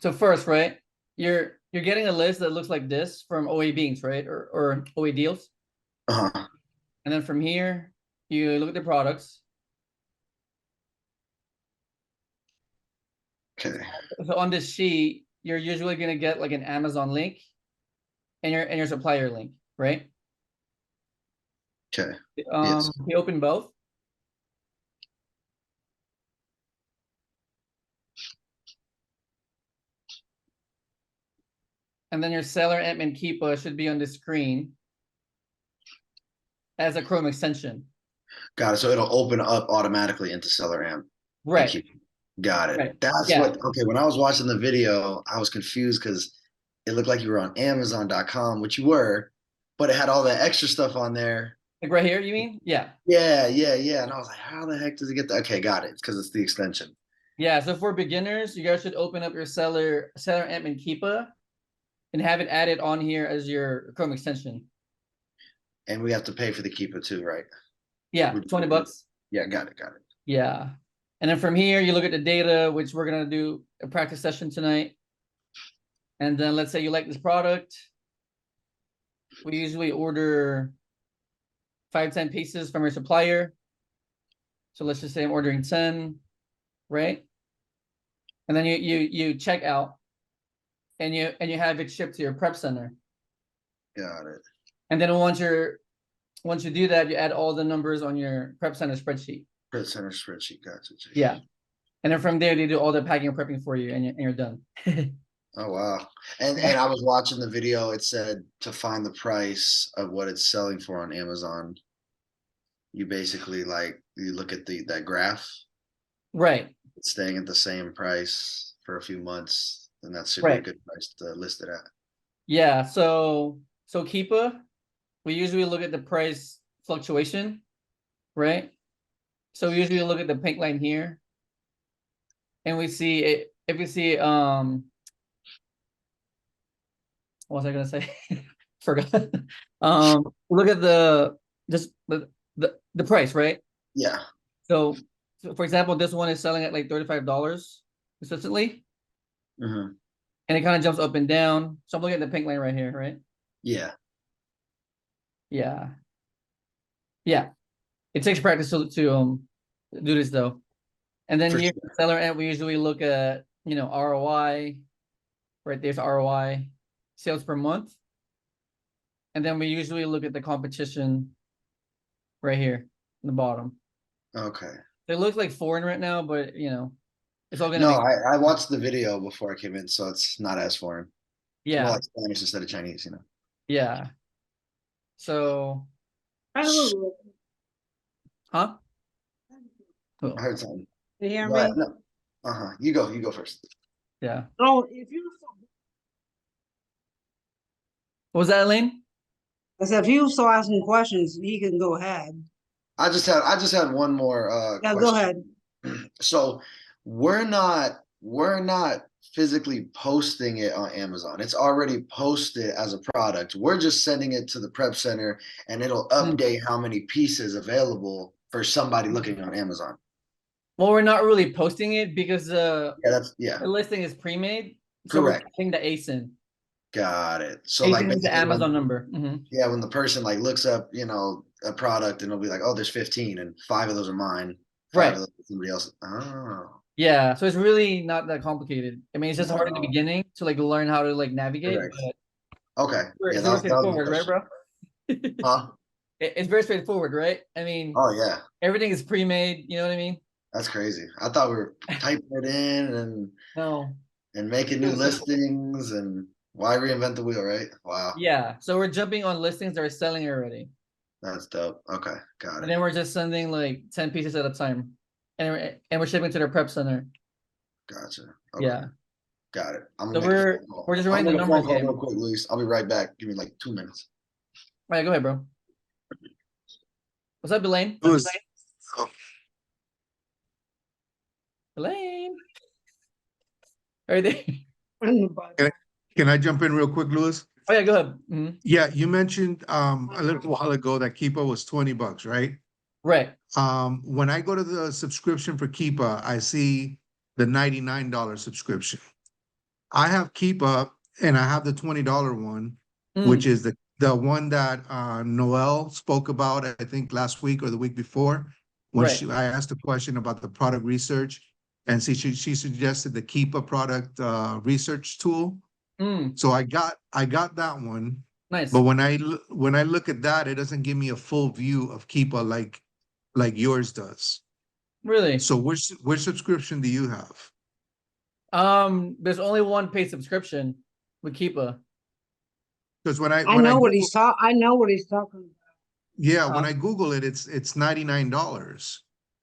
So first, right, you're getting a list that looks like this from OA Beans, right? Or OA Deals. Uh-huh. And then from here, you look at the products. Okay. So on this sheet, you're usually gonna get like an Amazon link and your supplier link, right? Okay. Yes. You open both. And then your seller admin Keepa should be on the screen as a Chrome extension. Got it. So it'll open up automatically into Seller Amp and Right. keep. Got it. Right. That's Yeah. what. Okay. When I was watching the video, I was confused because it looked like you were on Amazon.com, which you were, but it had all that extra stuff on there. Like right here, you mean? Yeah. Yeah, yeah, yeah. And I was like, how the heck does it get that? Okay, got it. It's because it's the extension. Yeah. So for beginners, you guys should open up your seller admin Keepa and have it added on here as your Chrome extension. And we have to pay for the Keepa too, right? Yeah, 20 bucks. Yeah, got it, got it. Yeah. And then from here, you look at the data, which we're gonna do a practice session tonight. And then let's say you like this product. We usually order 5-10 pieces from your supplier. So let's just say I'm ordering 10, right? And then you check out and you have it shipped to your prep center. Got it. And then once you do that, you add all the numbers on your prep center spreadsheet. Prep center spreadsheet, gotcha. Yeah. And then from there, they do all the packing and prepping for you, and you're done. Oh wow. And I was watching the video, it said to find the price of what it's selling for on Amazon. You basically like you look at that graph, Right. it's staying at the same price for a few months, and that should be a Right. good price to list it at. Yeah. So Keepa, we usually look at the price fluctuation, right? So we usually look at the pink line here, and we see it. If we see what was I gonna say? Forgot. Look at just the price, right? Yeah. So for example, this one is selling at like $35 consistently, Mm-hmm. and it kind of jumps up and down. So I'm looking at the pink line right here, right? Yeah. Yeah. Yeah. It takes practice to do this though. And then For here, sure. seller end, we usually look at, ROI, right? There's ROI, sales per month. And then we usually look at the competition right here in the bottom. Okay. It looks like foreign right now, but it's all gonna No, make I watched the video before I came in, so it's not as foreign. It's more yeah, like Spanish instead of Chinese. yeah. So I have a- huh? I Oh, heard something. You hear Go ahead. me? No. Uh-huh. You go first. yeah. Oh, if you, What was that, Elaine? I said, if you still asking questions, he can go ahead. I just had one more Yeah, go question. ahead. So we're not physically posting it on Amazon. It's already posted as a product. We're just sending it to the prep center and it'll update how many pieces available for somebody looking on Amazon. Well, we're not really posting it because Yeah, the listing is pre-made. So we're correct. putting the ASIN. Got it. So like ASIN is the basically Amazon number. yeah, when the person like looks up, a product and it'll be like, oh, there's 15 and 5 of those are mine, 5 Right. of those are somebody else. Oh, Yeah. So it's really not that complicated. I mean, it's just hard in the no. beginning to like learn how to like navigate, Correct. but Okay. Yeah, it's that very was my straightforward, right, question. bro? Huh? It's very straightforward, right? I mean, Oh yeah. everything is pre-made. You know what I mean? That's crazy. I thought we were typing it in No. and making new listings and why reinvent the wheel, right? Wow. Yeah. So we're jumping on listings that are selling already, That's dope. Okay, got and it. then we're just sending like 10 pieces at a time, and we're shipping to their prep center. Gotcha. Okay, Yeah. got it. I'm So gonna make a phone call. we're just I'm running gonna the make a phone numbers call game. real quick, Luis. I'll be right back. Give me like 2 minutes. All right, go ahead, bro. What's up, Elaine? Louis, Elaine. Are you there? can I jump in real quick, Louis? Oh yeah, go ahead. Mhm. Yeah, you mentioned a little while ago that Keepa was $20, right? Right. When I go to the subscription for Keepa, I see the $99 subscription. I have Keep Up and I have the $20 one, Mm, which is the one that Noel spoke about, I think last week or the week before, when right. I asked a question about the product research, and she suggested the Keep Up product research tool. Mm, So I got that one, nice. but when I look at that, it doesn't give me a full view of Keep Up like yours does. Really? So which subscription do you have? There's only one paid subscription with Keepa. Because I when I know what Google, he's talking. I know what he's talking about. yeah, when Uh, I Google it, it's $99.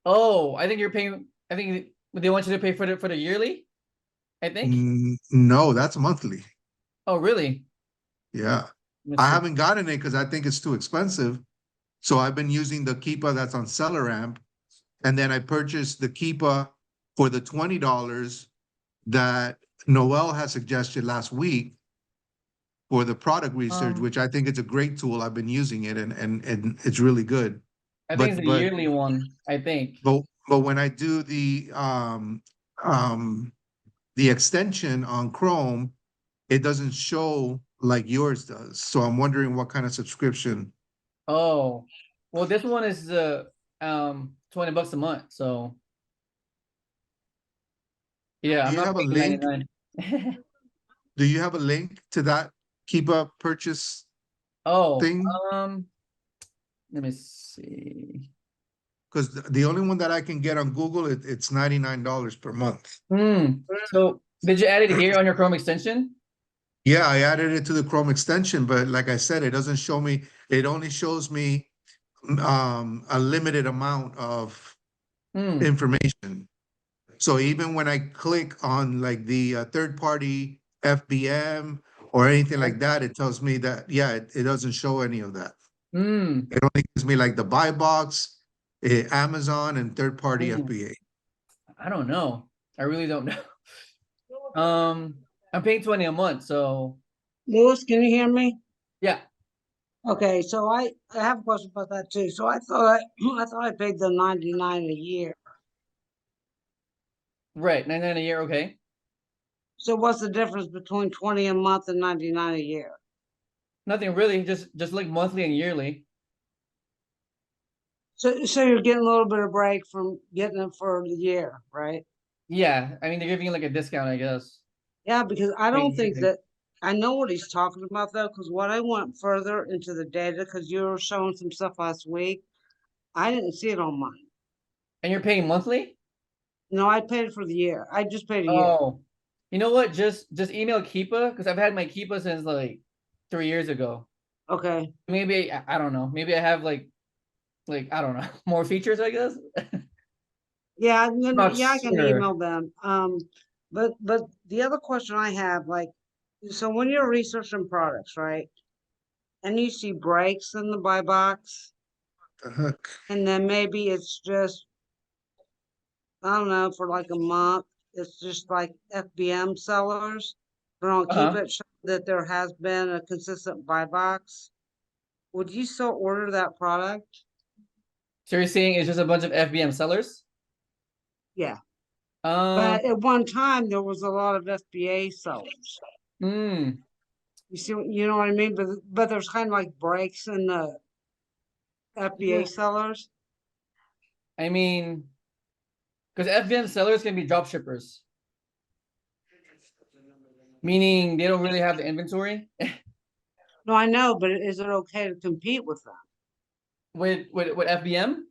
oh, I think you're paying. I think they want you to pay for the yearly. I think. No, that's monthly. Oh, really? Yeah. Let me I see. haven't gotten it because I think it's too expensive. So I've been using the Keepa that's on SellerAmp. And then I purchased the Keepa for the $20 that Noel had suggested last week for the product research, Um, which I think it's a great tool. I've been using it and it's really good. I think it's But the yearly one. I think. but when I do the extension on Chrome, it doesn't show like yours does. So I'm wondering what kind of subscription. Oh, well, this one is $20 a month. So yeah, Do I'm you not have a paying link? 99. Do you have a link to that Keep Up purchase Oh, thing? let me see. Because the only one that I can get on Google, it's $99 per month. So did you add it here on your Chrome extension? Yeah, I added it to the Chrome extension, but like I said, it doesn't show me, it only shows me a limited amount of Hmm. information. So even when I click on like the third party FBM or anything like that, it tells me that, yeah, it doesn't show any of that. Hmm. It only gives me like the buy box, Amazon, and third party Hmm. FBA. I don't know. I really don't know. I'm paying 20 a month, so Louis, can you hear me? yeah, Okay, so I have a question about that too. So I thought I thought I paid the 99 a year. right. 99 a year, okay. So what's the difference between 20 a month and 99 a year? Nothing really, just like monthly and yearly. So you're getting a little bit of break from getting it for the year, right? Yeah, I mean they're giving you like a discount, I guess. Yeah, because I don't Paying think yearly. that I know what he's talking about though, because when I went further into the data, because you were showing some stuff last week, I didn't see it on mine. And you're paying monthly? No, I paid for the year. I just paid a year. Oh, you know what? Just email Keepa because I've had my Keepa since like 3 years ago. Okay. Maybe I don't know. Maybe I have like I don't know more features, I guess. Yeah, I'm gonna, Not yeah, I can sure. email them. But the other question I have, like, so when you're researching products, right? And you see breaks in the buy box, The heck? and then maybe it's just, I don't know, for like a month, it's just like FBM sellers. But I'll keep Uh-huh. it show that there has been a consistent buy box. Would you still order that product? So you're saying it's just a bunch of FBM sellers? Yeah. Um, But at one time, there was a lot of FBA sellers. hmm. You see, you know what I mean? But there's kind of like breaks in the FBA sellers. I mean, because FBM sellers can be drop shippers, meaning they don't really have the inventory No, I know, but is it okay to compete with them? with FBM.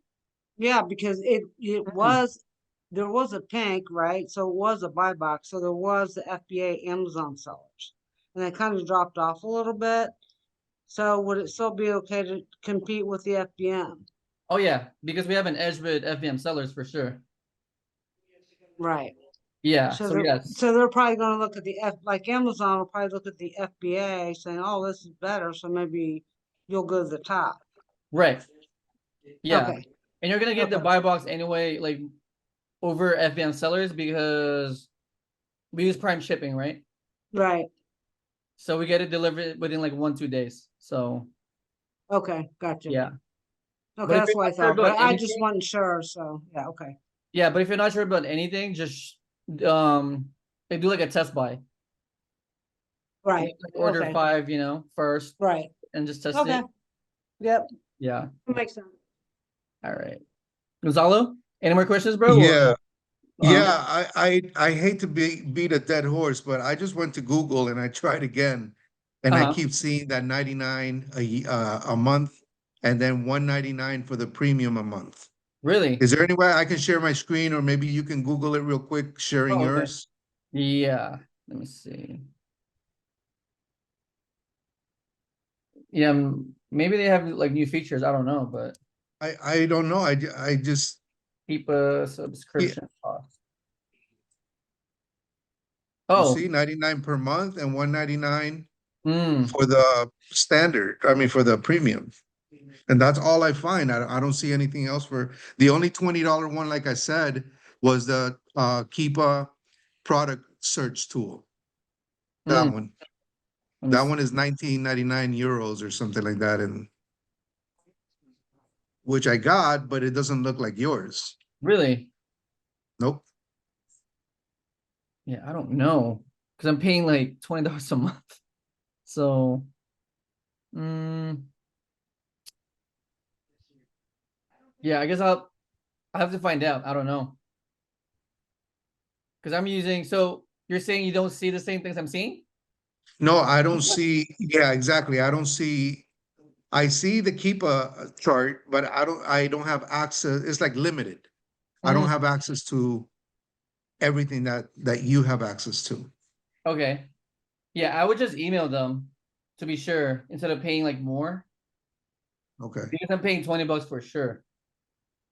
Yeah, because it Hmm. was there was a pink, right? So it was a buy box. So there was the FBA Amazon sellers, and they kind of dropped off a little bit. So would it still be okay to compete with the FBM? Oh yeah, because we have an edge with FBM sellers for sure. Right. Yeah, So so they're yes, so they're probably going to look at the F like Amazon will probably look at the FBA saying, "Oh, this is better," so maybe you'll go to the top. right. Yeah, Okay. and you're gonna get the Okay. buy box anyway, like over FBM sellers because we use Prime shipping, right? Right. So we get it delivered within like 1-2 days. So Okay. Gotcha. yeah, Okay, but if that's you're what I not sure thought, but about I just anything, wasn't sure. So yeah. Okay. yeah, but if you're not sure about anything, just like do like a test buy. Right, Order okay. 5, first right, and just test okay, it. yep, Yeah. makes sense. All right. Gonzalo, any more questions, bro? Yeah, Uh-huh. yeah. I hate to beat a dead horse, but I just went to Google and I tried again, and I Uh-huh. keep seeing that 99 a month, and then 199 for the premium a month. Really? Is there any way I can share my screen, or maybe you can Google it real quick, sharing Oh, okay. yours? Yeah. Let me see. Yeah, maybe they have like new features. I don't know, but I don't know. I just keep a yeah. subscription cost. You Oh, see, 99 per month and 199 mm, for the standard. I mean, for the premium. And that's all I find. I don't see anything else for the only $20 one, like I said, was the Keepa product search tool. That mm. one. Let me That see. one is 19.99 euros or something like that, and which I got, but it doesn't look like yours. Really? Nope. Yeah, I don't know. Because I'm paying like $20 a month. So, mm, yeah, I guess I'll have to find out. I don't know. Because I'm using, so you're saying you don't see the same things I'm seeing? No, I don't see. Yeah, exactly. I don't see. I see the Keepa chart, but I don't have access. It's like limited. I Mm, don't have access to everything that you have access to. okay. Yeah, I would just email them to be sure instead of paying like more. Okay. Because I'm paying $20 for sure.